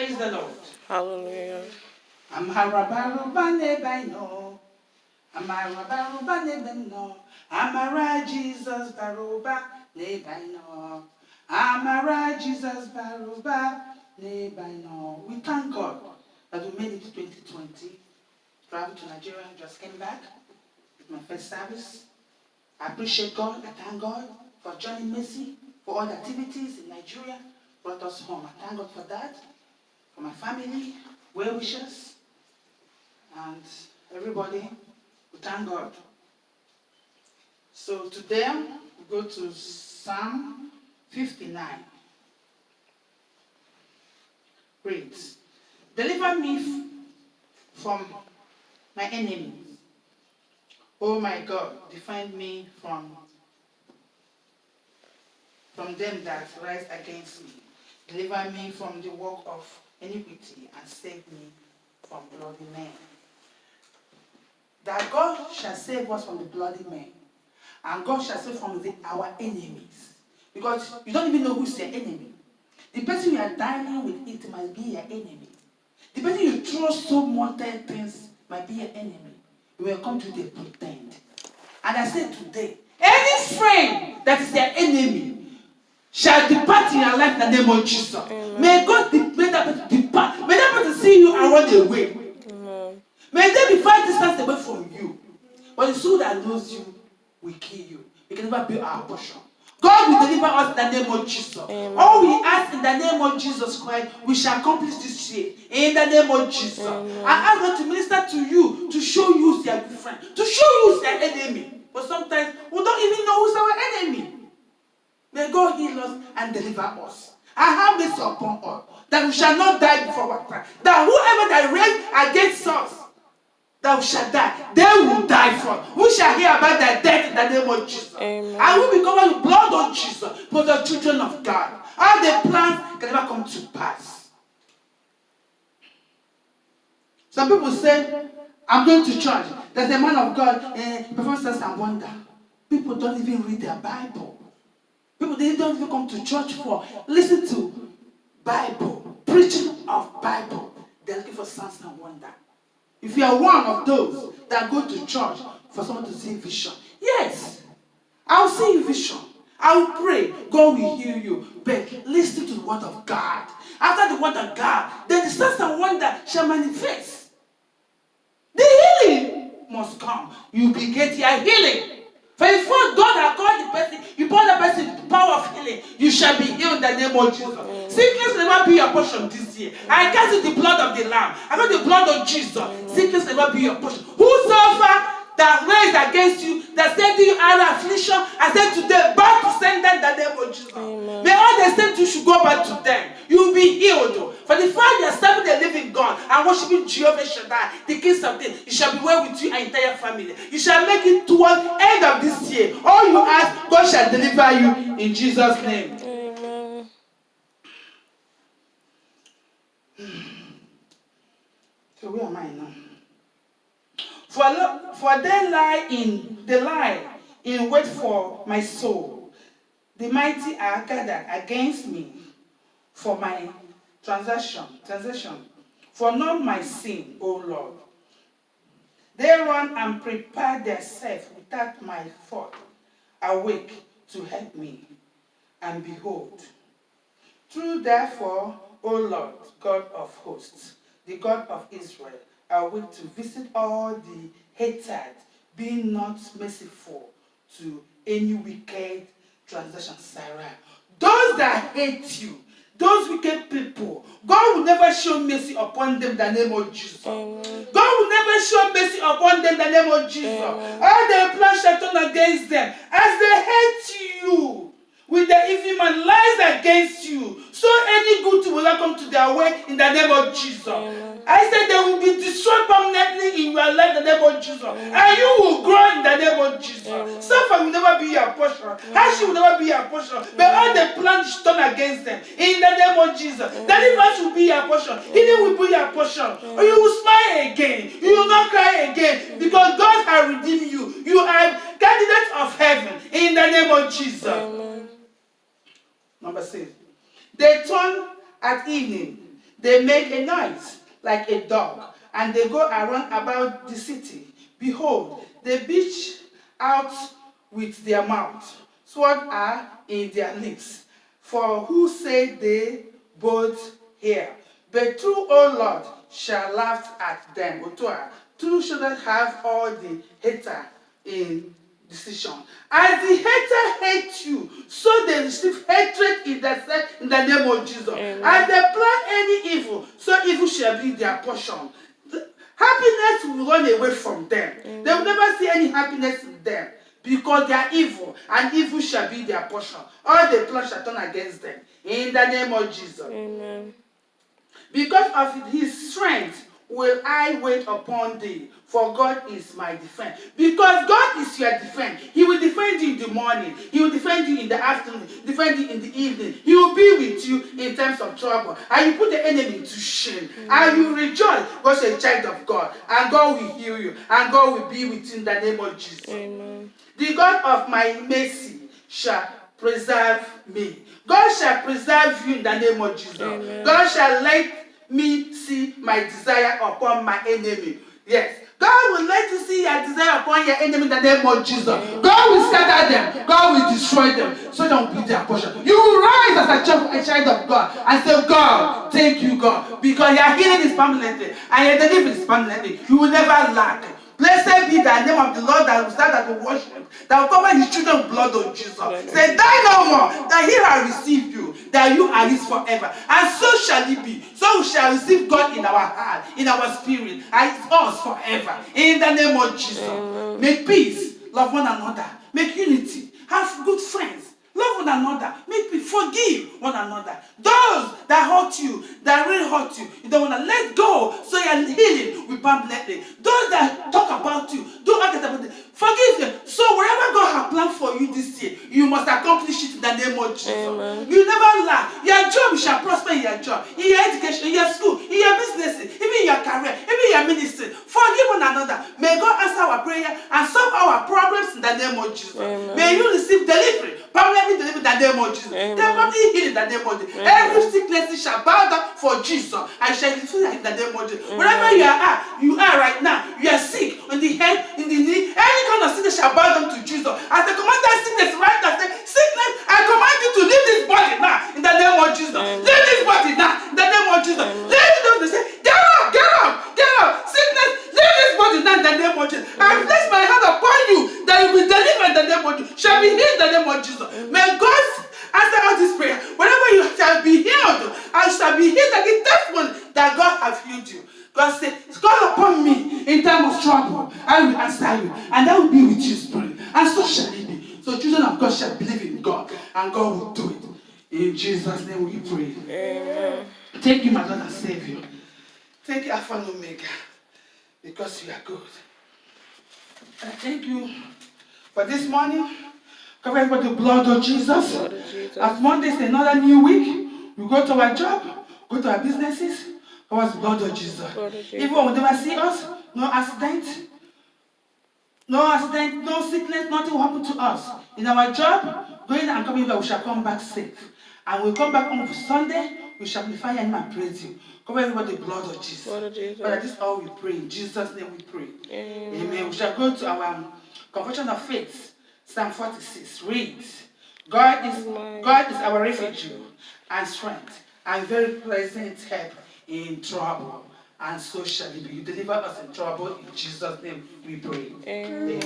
Praise the Lord. Hallelujah. Amara Jesus baroba nebaino. Amara Jesus baroba nebaino. We thank God that we made it to 2020. Traveled to Nigeria and just came back. It's my first service. I appreciate God. I thank God for Johnny Mercy, for all the activities in Nigeria. Brought us home. I thank God for that. For my family, well wishes, and everybody, we thank God. So today, we go to Psalm 59. Reads, deliver me from my enemies. Oh my God, defend me from them that rise against me. Deliver me from the work of iniquity and save me from bloody men. That God shall save us from the bloody men. And God shall save from our enemies. Because you don't even know who's your enemy. The person you are dining with, it might be your enemy. The person you trust so mortal things might be your enemy. You will come to you, they pretend. And I say today, any friend that is your enemy shall depart in your life in the name of Jesus. Amen. May God may that person depart. May that person see you and run away. Amen. May they be 5 distance away from you. But the soul that knows you will kill you. It can never be our portion. God will deliver us in the name of Jesus. Amen. All we ask in the name of Jesus Christ, we shall accomplish this year. In the name of Jesus. Amen. I ask God to minister to you, to show you who's your good friend, to show you who's your enemy. But sometimes we don't even know who's our enemy. May God heal us and deliver us. I have this upon us, that we shall not die before our time. That whoever that raised against us, that we shall die, they will die first. We shall hear about their death in the name of Jesus. Amen. And we will be covered with blood of Jesus for the children of God. All the plans can never come to pass. Some people say, I'm going to church. There's a man of God, perform signs and wonder. People don't even read their Bible. People, they don't even come to church for. Listen to Bible, preaching of Bible. They're looking for signs and wonder. If you are one of those that go to church for someone to see vision, yes, I'll see vision. I will pray. God will heal you. But listen to the word of God. After the word of God, then the signs and wonder shall manifest. The healing must come. You beget your healing. For before God has called the person, you call the person the power of healing, you shall be healed in the name of Jesus. Amen. Sickness will never be your portion this year. I cancel the blood of the Lamb. I got the blood of Jesus. Amen. Sickness will never be your portion. Whosoever that raised against you, that said to you out of affliction, I said today, back to send them in the name of Jesus. Amen. May all they sent you should go back to them. You will be healed. For the fact you are serving the living God and worshiping Jehovah Shaddai, the King of Kings, it shall be well with you and entire family. You shall make it towards the end of this year. All you ask, God shall deliver you in Jesus' name. Amen. So where am I now? For they lie in wait for my soul. The mighty are gathered against me for my transaction. For not my sin, O Lord. They run and prepare themselves without my fault, awake to help me. And behold, true therefore, O Lord, God of hosts, the God of Israel, awake to visit all the haters, being not merciful to any wicked transaction. Sarah. Those that hate you, those wicked people, God will never show mercy upon them in the name of Jesus. Amen. God will never show mercy upon them in the name of Jesus. Amen. All the plans shall turn against them. As they hate you, with the evil man lies against you, so any good thing will not come to their way in the name of Jesus. Amen. I said they will be destroyed permanently in your life in the name of Jesus. Amen. And you will grow in the name of Jesus. Amen. Suffering will never be your portion. Hardship will never be your portion. Amen. But all the plans turn against them in the name of Jesus. Deliverance will be your portion. Healing will be your portion. Or you will smile again. You will not cry again. Because God has redeemed you. You are candidates of heaven in the name of Jesus. Amen. Number 6. They turn at evening. They make a noise like a dog, and they go around about the city. Behold, they belch out with their mouth, swords are in their lips. For who say they both hear? But true, O Lord, shall laugh at them. Otua, true shouldn't have all the hater in decision. As the hater hates you, so they receive hatred in the name of Jesus. Amen. As they plan any evil, so evil shall be their portion. Happiness will run away from them. Amen. They will never see any happiness in them, because they are evil, and evil shall be their portion. All the plans shall turn against them. In the name of Jesus. Amen. Because of his strength will I wait upon thee, for God is my defense. Because God is your defense. He will defend you in the morning. He will defend you in the afternoon. Defend you in the evening. He will be with you in times of trouble. And you put the enemy to shame. And you rejoice because you're a child of God. And God will heal you. And God will be with you in the name of Jesus. Amen. The God of my mercy shall preserve me. God shall preserve you in the name of Jesus. Amen. God shall let me see my desire upon my enemy. Yes. God will let you see your desire upon your enemy in the name of Jesus. God will scatter them. God will destroy them. So don't be their portion. You will rise as a child of God and say, God, thank you, God. Because your healing is permanently and your deliverance is permanently. You will never lack. Blessed be the name of the Lord that will stand that will worship, that will cover his children with blood of Jesus. Say, die no more, that he has received you, that you are his forever. And so shall it be. So we shall receive God in our heart, in our spirit, and it's us forever. In the name of Jesus. Amen. Make peace, love one another, make unity, have good friends. Love one another. Make me forgive one another. Those that hurt you, that really hurt you, you don't want to let go so your healing will permanently. Those that talk about you, don't forget about them. Forgive them. So whatever God has planned for you this year, you must accomplish it in the name of Jesus. Amen. You never lack. Your job shall prosper in your job, in your education, in your school, in your business, even in your career, even in your ministry. Forgive one another. May God answer our prayer and solve our problems in the name of Jesus. Amen. May you receive delivery. Permanently deliver in the name of Jesus. Amen. Temporarily heal in the name of Jesus. Amen. Every sickness shall bow down for Jesus. I shall defeat in the name of Jesus. Wherever you are right now, you are sick in the head, in the knee, any kind of sickness shall bow down to Jesus. As the command that sickness right now, say, sickness, I command you to leave this body now in the name of Jesus. Amen. Leave this body now in the name of Jesus. Leave it. Say, get up, get up, get up. Sickness, leave this body now in the name of Jesus. I place my hand upon you that you will be delivered in the name of Jesus. Shall be healed in the name of Jesus. May God answer all this prayer. Whenever you shall be healed, I shall be healed like a testimony that God has healed you. God said, call upon me in time of trouble. I will answer you. And I will be with you, spirit. And so shall it be. So children of God shall believe in God. And God will do it. In Jesus' name we pray. Amen. Thank you, my Lord and Savior. Thank you, Alpha and Omega. Because you are good. And thank you for this morning. Covered by the blood of Jesus. Blood of Jesus. As Monday is another new week, we go to our job, go to our businesses, cover the blood of Jesus. Blood of Jesus. Even when they never see us, no accident, no sickness, nothing will happen to us. In our job, going and coming back, we shall come back safe. And we'll come back on Sunday, we shall magnify your name and praise you. Cover everybody with the blood of Jesus. Blood of Jesus. But this is all we pray. In Jesus' name we pray. Amen. Amen. We shall go to our confession of faith. Psalm 46 reads, God is our refuge and strength and very present help in trouble. And so shall it be. You deliver us in trouble. In Jesus' name we pray. Amen.